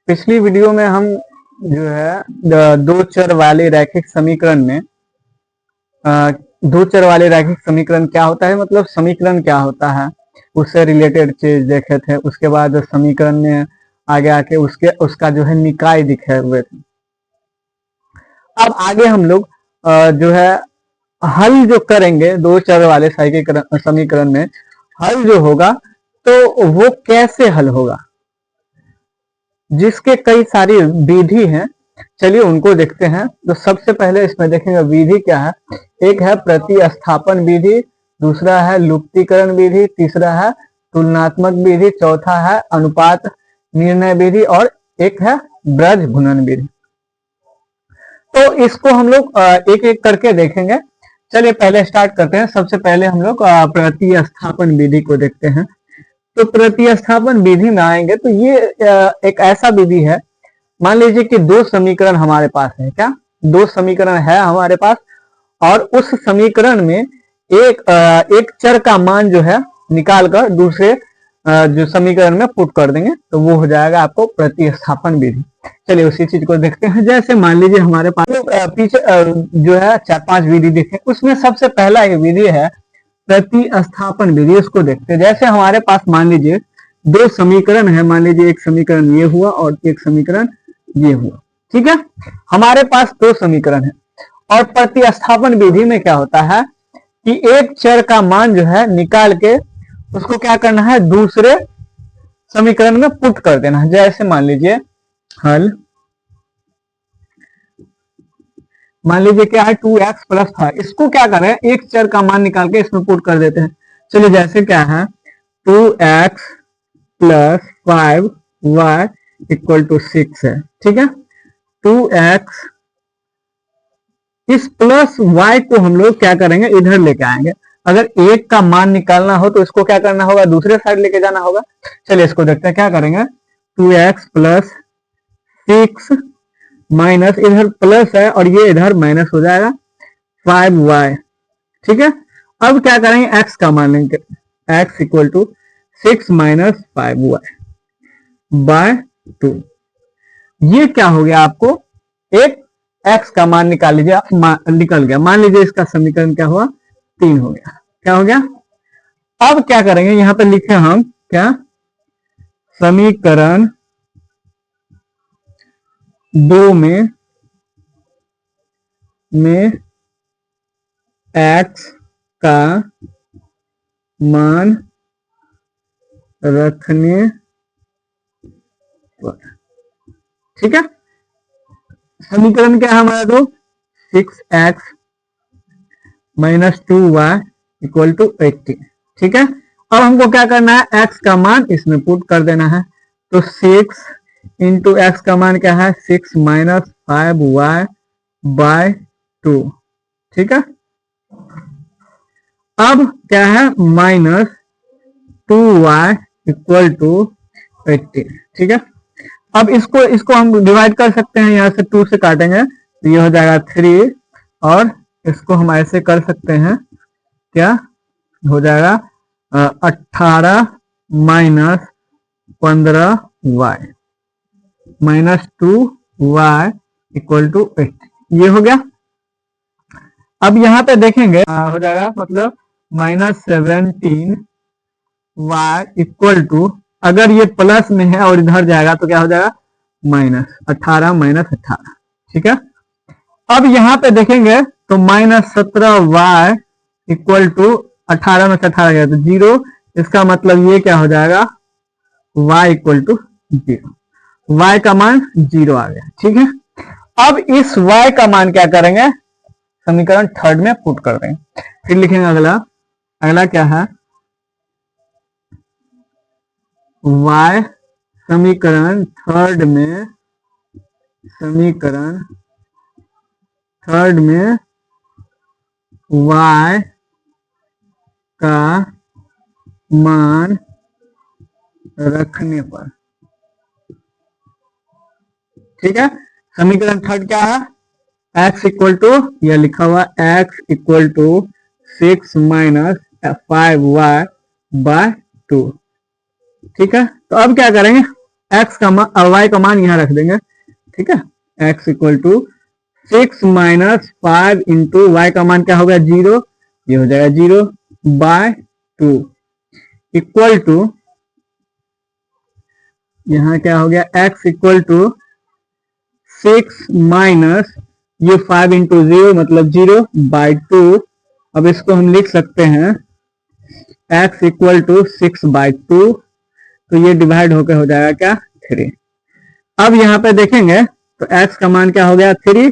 पिछली वीडियो में हम जो है दो चर वाले रैखिक समीकरण में दो चर वाले रैखिक समीकरण क्या होता है, मतलब समीकरण क्या होता है उससे रिलेटेड चीज देखे थे। उसके बाद समीकरण में आगे आके उसका जो है निकाय दिखे हुए थे। अब आगे हम लोग जो है हल जो करेंगे दो चर वाले समीकरण में हल जो होगा तो वो कैसे हल होगा, जिसके कई सारी विधि हैं। चलिए उनको देखते हैं। तो सबसे पहले इसमें देखेंगे विधि क्या है। एक है प्रतिस्थापन विधि, दूसरा है लुप्तीकरण विधि, तीसरा है तुलनात्मक विधि, चौथा है अनुपात निर्णय विधि और एक है ब्रज गुणन विधि। तो इसको हम लोग एक एक करके देखेंगे। चलिए पहले स्टार्ट करते हैं। सबसे पहले हम लोग प्रतिस्थापन विधि को देखते हैं। तो प्रतिस्थापन विधि में आएंगे तो ये एक ऐसा विधि है, मान लीजिए कि दो समीकरण हमारे पास है। क्या दो समीकरण है हमारे पास, और उस समीकरण में एक चर का मान जो है निकाल कर दूसरे जो समीकरण में पुट कर देंगे तो वो हो जाएगा आपको प्रतिस्थापन विधि। चलिए उसी चीज को देखते हैं। जैसे मान लीजिए हमारे पास पीछे जो है 4-5 विधि देखें, उसमें सबसे पहला ये विधि है प्रतिस्थापन विधि। उसको देखते हैं। जैसे हमारे पास मान लीजिए दो समीकरण है, मान लीजिए एक समीकरण ये हुआ और एक समीकरण ये हुआ, ठीक है। हमारे पास दो समीकरण है और प्रतिस्थापन विधि में क्या होता है कि एक चर का मान जो है निकाल के उसको क्या करना है दूसरे समीकरण में पुट कर देना है। जैसे मान लीजिए हल, मान लीजिए क्या है 2x + 5, इसको क्या करें एक चर का मान निकाल के इसमें पुट कर देते हैं। चलिए जैसे क्या है 2x + 5y = 6 है, ठीक है। 2x, इस प्लस y को हम लोग क्या करेंगे इधर लेके आएंगे। अगर एक का मान निकालना हो तो इसको क्या करना होगा दूसरे साइड लेके जाना होगा। चलिए इसको देखते हैं क्या करेंगे। 2x + 6 माइनस, इधर प्लस है और ये इधर माइनस हो जाएगा 5y, ठीक है। अब क्या करेंगे x का मान लेंगे, x = 6 - 5y / 2। ये क्या हो गया, आपको एक x का मान निकाल लीजिए, निकल गया। मान लीजिए इसका समीकरण क्या हुआ 3 हो गया। क्या हो गया। अब क्या करेंगे यहां पे लिखे हम क्या, समीकरण 2 में x का मान रखने पर, ठीक है। समीकरण क्या है हमारा, तो 6x - 2y = 18, ठीक है। अब हमको क्या करना है x का मान इसमें पुट कर देना है। तो 6 × x का मान क्या है 6 - 5y / 2, ठीक है। अब क्या है -2y = 18, ठीक है। अब इसको हम डिवाइड कर सकते हैं, यहां से 2 से काटेंगे तो ये हो जाएगा 3, और इसको हम ऐसे कर सकते हैं, क्या हो जाएगा 18 - 15y -2y = 8, ये हो गया। अब यहाँ पे देखेंगे हो जाएगा मतलब -17y = अगर ये प्लस में है और इधर जाएगा तो क्या हो जाएगा -18 - 18, ठीक है। अब यहाँ पे देखेंगे तो -17y = 18 में से 18 गया तो 0, इसका मतलब ये क्या हो जाएगा y = 0, y का मान 0 आ गया, ठीक है। अब इस y का मान क्या करेंगे समीकरण 3 में पुट कर देंगे। फिर लिखेंगे अगला क्या है y, समीकरण 3 में y का मान रखने पर, ठीक है। समीकरण 3 क्या है x = यह लिखा हुआ x = 6 - 5y / 2, ठीक है। तो अब क्या करेंगे एक्स का मान वाई का मान यहाँ रख देंगे, ठीक है। X equal to 6 minus 5 into y का मान क्या होगा 0, ये हो जाएगा 0 बाय 2 इक्वल टू यहाँ क्या हो गया एक्स इक्वल टू 6 माइनस ये 5 इंटू 0 मतलब 0 बाय 2। अब इसको हम लिख सकते हैं x इक्वल टू 6 बाय 2, तो ये डिवाइड होकर हो जाएगा क्या 3। अब यहाँ पे देखेंगे तो x का मान क्या हो गया 3।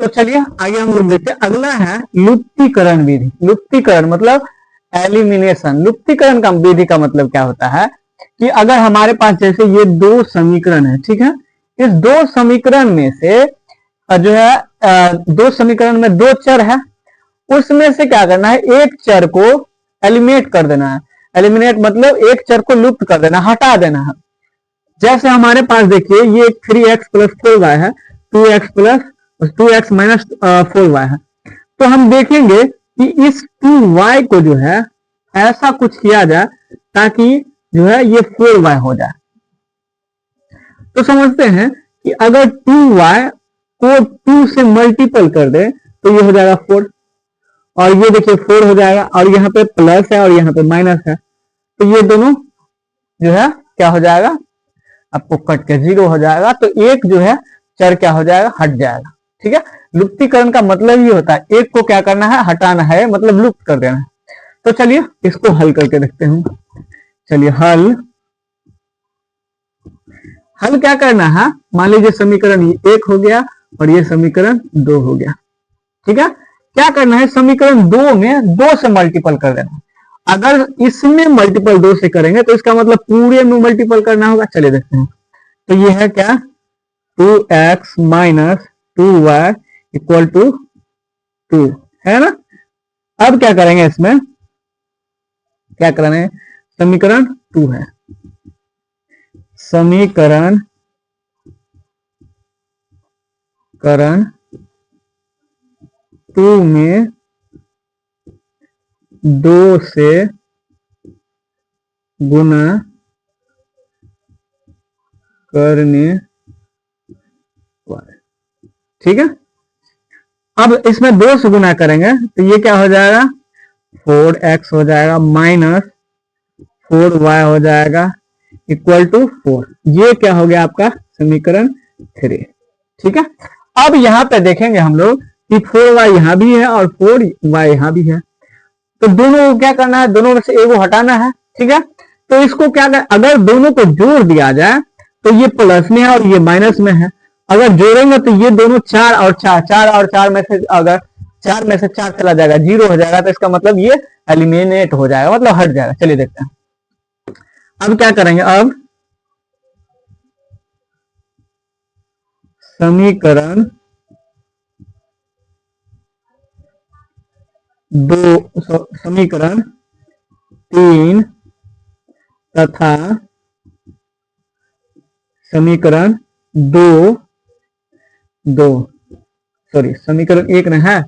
तो चलिए आगे हम लोग देखते हैं, अगला है लुप्तीकरण विधि। लुप्तीकरण मतलब एलिमिनेशन। लुप्तीकरण का विधि का मतलब क्या होता है कि अगर हमारे पास जैसे ये दो समीकरण है, ठीक है, इस दो समीकरण में से जो है दो समीकरण में दो चर है, उसमें से क्या करना है एक चर को एलिमिनेट कर देना है। एलिमिनेट मतलब एक चर को लुप्त कर देना, हटा देना है। जैसे हमारे पास देखिए ये 3x प्लस 4y है, 2x plus 2x minus 4y है। तो हम देखेंगे कि इस 2y को जो है ऐसा कुछ किया जाए ताकि जो है ये 4y हो जाए। तो समझते हैं कि अगर 2y को 2 से मल्टीपल कर दे तो ये हो जाएगा 4, और ये देखिए 4 हो जाएगा, और यहाँ पे प्लस है और यहाँ पे माइनस है, तो ये दोनों जो है क्या हो जाएगा आपको कट के 0 हो जाएगा। तो एक जो है चर क्या हो जाएगा हट जाएगा, ठीक है। लुप्तीकरण का मतलब ये होता है एक को क्या करना है हटाना है, मतलब लुप्त कर देना है। तो चलिए इसको हल करके देखते हैं। चलिए हल क्या करना है, मान लीजिए समीकरण 1 हो गया और ये समीकरण 2 हो गया, ठीक है। क्या करना है समीकरण 2 में 2 से मल्टीपल कर देना। अगर इसमें मल्टीपल 2 से करेंगे तो इसका मतलब पूरे में मल्टीपल करना होगा। चलिए देखते हैं। तो ये है क्या 2x minus 2y equal to 2 है ना। अब क्या करेंगे, इसमें क्या करना है, समीकरण 2 है, समीकरण 2 में 2 से गुना करने वाले, ठीक है। अब इसमें 2 से गुना करेंगे तो ये क्या हो जाएगा 4x हो जाएगा माइनस 4y हो जाएगा इक्वल टू 4। ये क्या हो गया आपका समीकरण 3, ठीक है। अब यहां पे देखेंगे हम लोग कि 4y यहां भी है और 4y यहां भी है, तो दोनों को क्या करना है, दोनों में से एक को हटाना है, ठीक है। तो इसको क्या कर, अगर दोनों को जोड़ दिया जाए तो ये प्लस में है और ये माइनस में है। अगर जोड़ेंगे तो ये दोनों 4 और 4 में से अगर 4 में से 4 चला जाएगा 0 हो जाएगा, तो इसका मतलब ये एलिमिनेट हो जाएगा, मतलब हट जाएगा। चलिए देखते हैं अब क्या करेंगे। अब समीकरण 3 तथा समीकरण समीकरण 1 न है,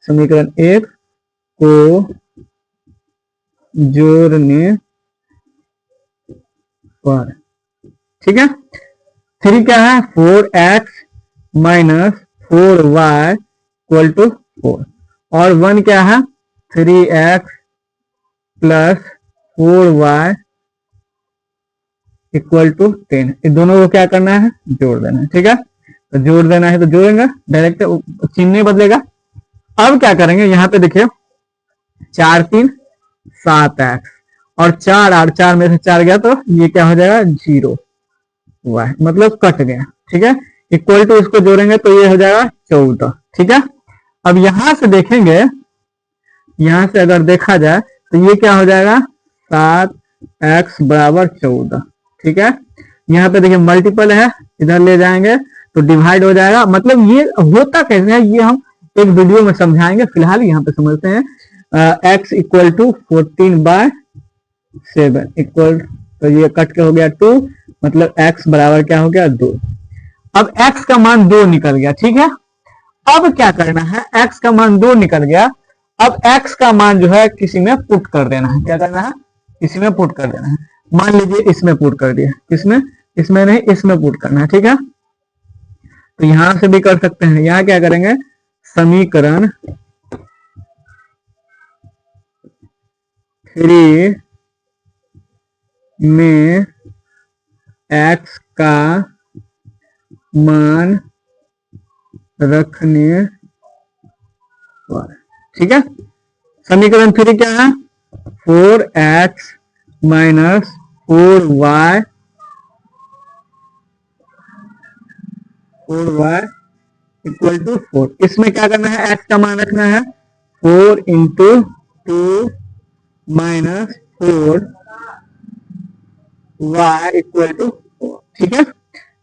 समीकरण 1 को जोड़ने पर, ठीक है। 3 क्या है 4x minus 4y equal to 4, और 1 क्या है 3x plus 4y equal to 10। इन दोनों को क्या करना है जोड़ देना है, ठीक है। तो जोड़ देना है तो जोड़ेंगे, डायरेक्ट चिन्ह नहीं बदलेगा। अब क्या करेंगे, यहाँ पे देखिए 4 3 7x और 4 और 4 में से 4 गया तो ये क्या हो जाएगा 0 y, मतलब कट गया, ठीक है। इक्वल टू इसको जोड़ेंगे तो ये हो जाएगा 14, ठीक है। अब यहां से देखेंगे, यहां से अगर देखा जाए तो ये क्या हो जाएगा 7x बराबर 14, ठीक है। यहाँ पे देखिए मल्टीपल है, इधर ले जाएंगे तो डिवाइड हो जाएगा। मतलब ये होता कैसे है ये हम एक वीडियो में समझाएंगे, फिलहाल यहाँ पे समझते हैं। x इक्वल टू 14/7 इक्वल, तो ये कट के हो गया 2, मतलब x बराबर क्या हो गया 2। अब x का मान 2 निकल गया, ठीक है। अब क्या करना है, x का मान 2 निकल गया, अब x का मान जो है किसी में पुट कर देना है। क्या करना है, किसी में पुट कर देना है। मान लीजिए इसमें पुट कर दिया, इसमें इसमें नहीं, इसमें पुट करना है, ठीक है। तो यहां से भी कर सकते हैं। यहाँ क्या करेंगे, समीकरण 3 में x का मान रखने पर, ठीक है। समीकरण 3 क्या है, 4x minus 4y equal to 4। इसमें क्या करना है, x का मान रखना है 4 into 2 minus 4y equal to 4, ठीक है।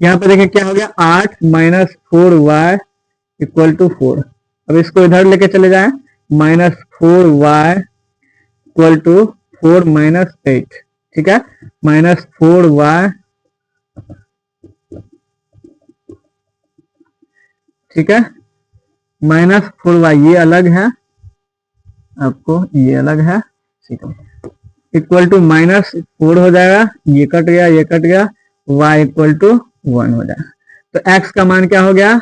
यहाँ पे देखिए क्या हो गया, 8 माइनस 4y इक्वल टू 4। अब इसको इधर लेके चले जाएं, minus 4y equal to 4 minus 8, ठीक है। माइनस 4y, ठीक है, माइनस 4y ये अलग है, आपको ये अलग है, ठीक है। इक्वल टू माइनस 4 हो जाएगा, ये कट गया, ये कट गया, y इक्वल टू 1 हो जाएगा। तो x का मान क्या हो गया,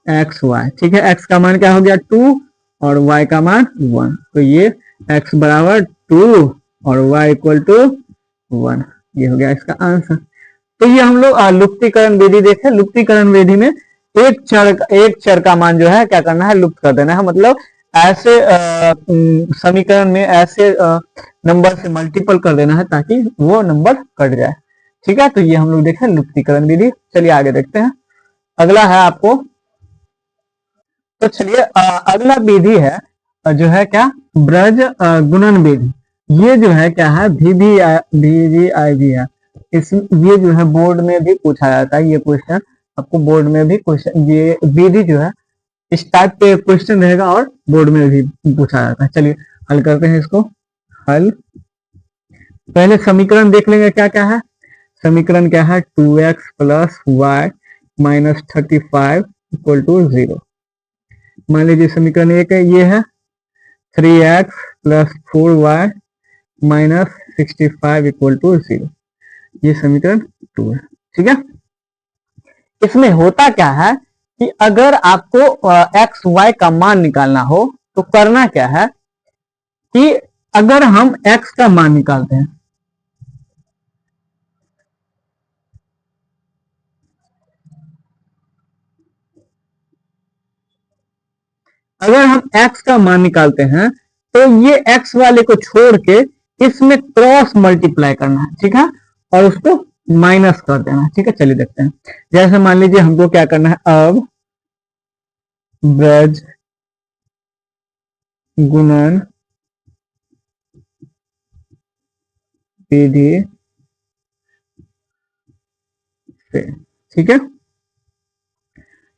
xy, ठीक है। x का मान क्या हो गया 2 और y का मान 1, तो ये x बराबर 2 और y इक्वल टू 1, ये हो गया इसका आंसर। तो ये हम लोग लुप्तीकरण विधि देखे। लुप्तीकरण विधि में एक चर का मान जो है क्या करना है, लुप्त कर देना है। मतलब ऐसे समीकरण में ऐसे नंबर से मल्टीपल कर देना है ताकि वो नंबर कट जाए, ठीक है। तो ये हम लोग देखें लुप्तीकरण विधि। चलिए आगे देखते हैं, अगला है आपको, तो चलिए अगला विधि है जो है क्या, ब्रज गुणन विधि। ये जो है क्या है, VVIV है। इस ये जो है बोर्ड में भी पूछा जाता है, ये क्वेश्चन आपको बोर्ड में भी क्वेश्चन, ये विधि जो है इस टाइप के क्वेश्चन रहेगा और बोर्ड में भी पूछा जाता है। चलिए हल करते हैं इसको। हल, पहले समीकरण देख लेंगे क्या क्या है। समीकरण क्या है, 2x plus y minus 35 equal to 0। मान लीजिए समीकरण एक है, ये है 3x plus 4y minus 65 equal to 0। ये समीकरण 2 है, ठीक है। इसमें होता क्या है कि अगर आपको एक्स वाई का मान निकालना हो तो करना क्या है कि अगर हम x का मान निकालते हैं, अगर हम x का मान निकालते हैं तो ये x वाले को छोड़ के इसमें क्रॉस मल्टीप्लाई करना है, ठीक है, और उसको माइनस कर देना है, ठीक है। चलिए देखते हैं। जैसे मान लीजिए हमको क्या करना है, अब ब्रज गुणन विधि से, ठीक है।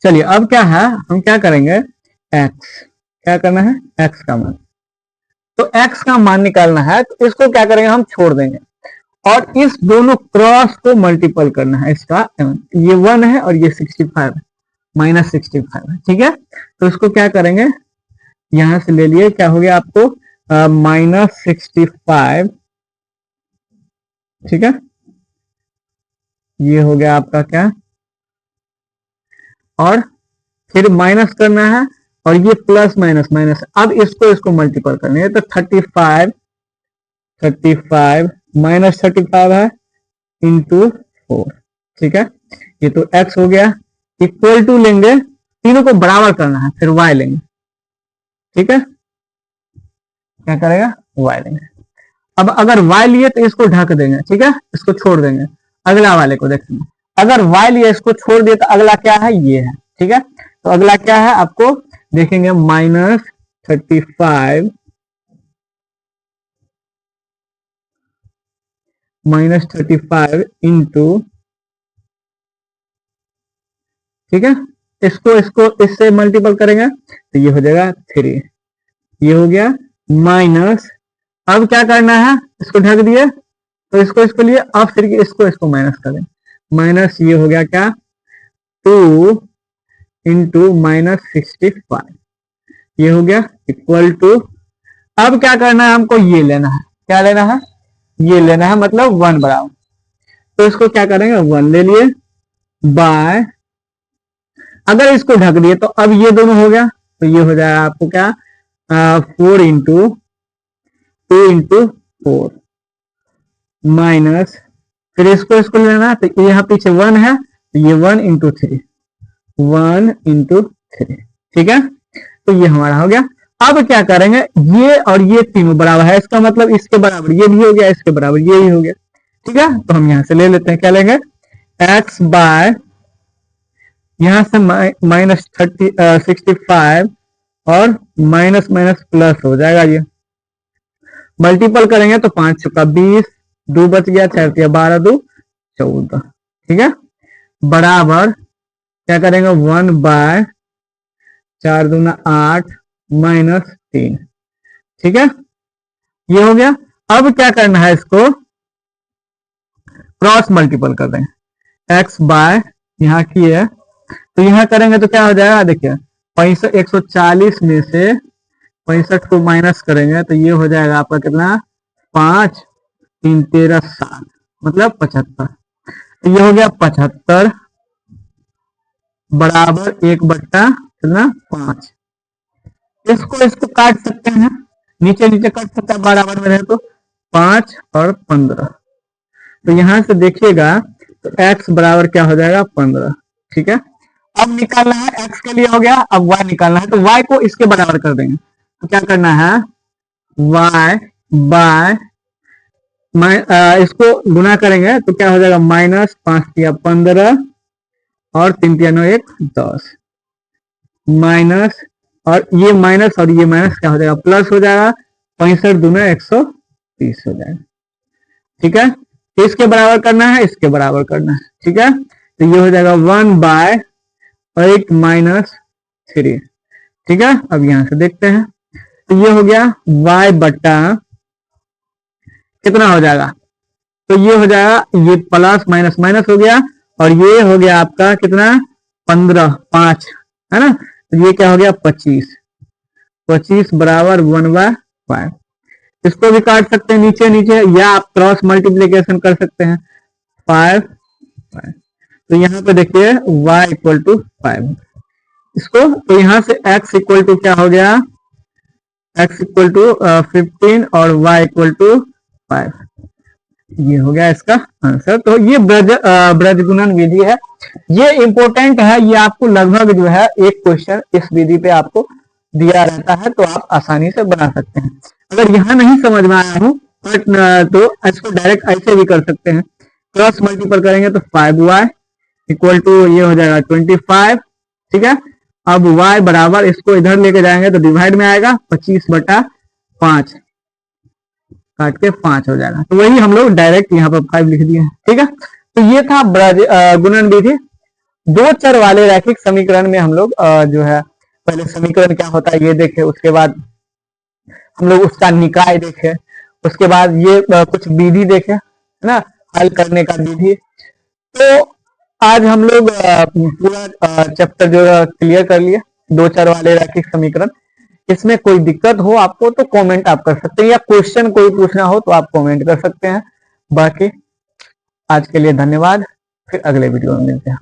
चलिए अब क्या है, हम क्या करेंगे, x, क्या करना है, x का मान। तो x का मान निकालना है तो इसको क्या करेंगे, हम छोड़ देंगे और इस दोनों क्रॉस को मल्टीपल करना है। इसका ये 1 है और ये 65 है, माइनस 65 है, ठीक है। तो इसको क्या करेंगे, यहां से ले लिए, क्या हो गया आपको माइनस 65, ठीक है। ये हो गया आपका क्या, और फिर माइनस करना है और ये प्लस माइनस माइनस। अब इसको मल्टीपल करना है तो 35 माइनस 35 है इंटू 4, ठीक है। ये तो x हो गया, इक्वल टू लेंगे, तीनों को बराबर करना है, फिर y लेंगे, ठीक है। क्या करेगा, y लेंगे। अब अगर y लिए तो इसको ढक देंगे, ठीक है, इसको छोड़ देंगे, अगला वाले को देखेंगे। अगर y लिए इसको छोड़ दिए तो अगला क्या है, ये है, ठीक है। तो अगला क्या है आपको देखेंगे, माइनस 35 इंटू, ठीक है, इसको इससे मल्टीपल करेंगे तो ये हो जाएगा 3, ये हो गया माइनस। अब क्या करना है, इसको ढक दिए तो इसको लिए, अब फिर इसको माइनस करें, माइनस ये हो गया क्या 2 इंटू माइनस 65, ये हो गया इक्वल टू। अब क्या करना है, हमको ये लेना है, क्या लेना है, ये लेना है, मतलब 1 बराबर। तो इसको क्या करेंगे, 1 ले लिए बाय, अगर इसको ढक दिए तो अब ये दोनों हो गया, तो ये हो जाएगा आपको क्या, 4 इंटू 2 इंटू 4 माइनस, फिर इसको लेना है, तो यहाँ पीछे 1 है, तो ये 1 इंटू 3, 1 इंटू 3, ठीक है। तो ये हमारा हो गया। अब क्या करेंगे, ये और ये तीनों बराबर है, इसका मतलब इसके बराबर ये भी हो गया, इसके बराबर ये भी हो गया, ठीक है। तो हम यहां से ले लेते हैं, क्या लेंगे, x बाय, यहां से माइनस 65 और माइनस माइनस प्लस हो जाएगा, ये मल्टीपल करेंगे तो 5 का 20, 2 बच गया, 4 दिया 12, 2 14, ठीक है, बराबर क्या करेंगे, 1 बाय 4 दूना 8 माइनस 3, ठीक है, ये हो गया। अब क्या करना है, इसको क्रॉस मल्टीपल कर देंगे, x बाय यहाँ की है, तो यहाँ करेंगे तो क्या हो जाएगा, देखिए 140 में से 65 को माइनस करेंगे तो ये हो जाएगा आपका कितना, 5 3 13 7, मतलब 75, तो ये हो गया 75 बराबर 1/5। इसको काट सकते हैं, नीचे नीचे कट सकता है, बराबर में रहे तो 5 और 15, तो यहां से देखिएगा तो x बराबर क्या हो जाएगा, 15, ठीक है। अब निकालना है, x के लिए हो गया, अब y निकालना है, तो y को इसके बराबर कर देंगे, तो क्या करना है, y बाय, इसको गुना करेंगे तो क्या हो जाएगा, माइनस 5 या 15 और 3 या 9 1 10 माइनस, और ये माइनस और ये माइनस क्या हो जाएगा, प्लस हो जाएगा, 65 दूना 130 हो जाएगा, ठीक है। तो इसके बराबर करना है, इसके बराबर करना है, ठीक है। तो ये हो जाएगा 1 बाय 8 माइनस 3, ठीक है। अब यहां से देखते हैं, तो ये हो गया y बट्टा कितना हो जाएगा, तो ये हो जाएगा, ये प्लस माइनस माइनस हो गया, और ये हो गया आपका कितना, 15 5 है ना, तो ये क्या हो गया, 25 बराबर 1/5। इसको भी काट सकते हैं नीचे नीचे, या आप क्रॉस मल्टीप्लीकेशन कर सकते हैं, 5 तो यहाँ पे देखिए y इक्वल टू 5, इसको तो यहाँ से x इक्वल टू क्या हो गया, x इक्वल टू 15 और y इक्वल टू 5, ये हो गया इसका आंसर। तो ये ब्रज गुणन विधि है, ये इंपॉर्टेंट है, ये आपको लगभग जो है एक क्वेश्चन इस विधि पे आपको दिया रहता है, तो आप आसानी से बना सकते हैं। अगर यहाँ नहीं समझ में आया हो तो इसको डायरेक्ट ऐसे भी कर सकते हैं, क्रॉस मल्टीपल करेंगे तो 5y इक्वल टू ये हो जाएगा 25, ठीक है। अब y बराबर, इसको इधर लेके जाएंगे तो डिवाइड में आएगा, 25/5 काट के 5 हो जाएगा, तो वही हम लोग डायरेक्ट यहाँ पर 5 लिख दिए, ठीक है। तो ये था गुणन विधि। 2 चर वाले रैखिक समीकरण में हम लोग जो है पहले समीकरण क्या होता है ये देखे, उसके बाद हम लोग उसका निकाय देखे, उसके बाद ये कुछ विधि देखे, है ना, हल करने का विधि। तो आज हम लोग पूरा चैप्टर जो क्लियर कर लिए, 2 चर वाले रैखिक समीकरण। इसमें कोई दिक्कत हो आपको तो कमेंट आप कर सकते हैं, या क्वेश्चन कोई पूछना हो तो आप कमेंट कर सकते हैं। बाकी आज के लिए धन्यवाद, फिर अगले वीडियो में मिलते हैं।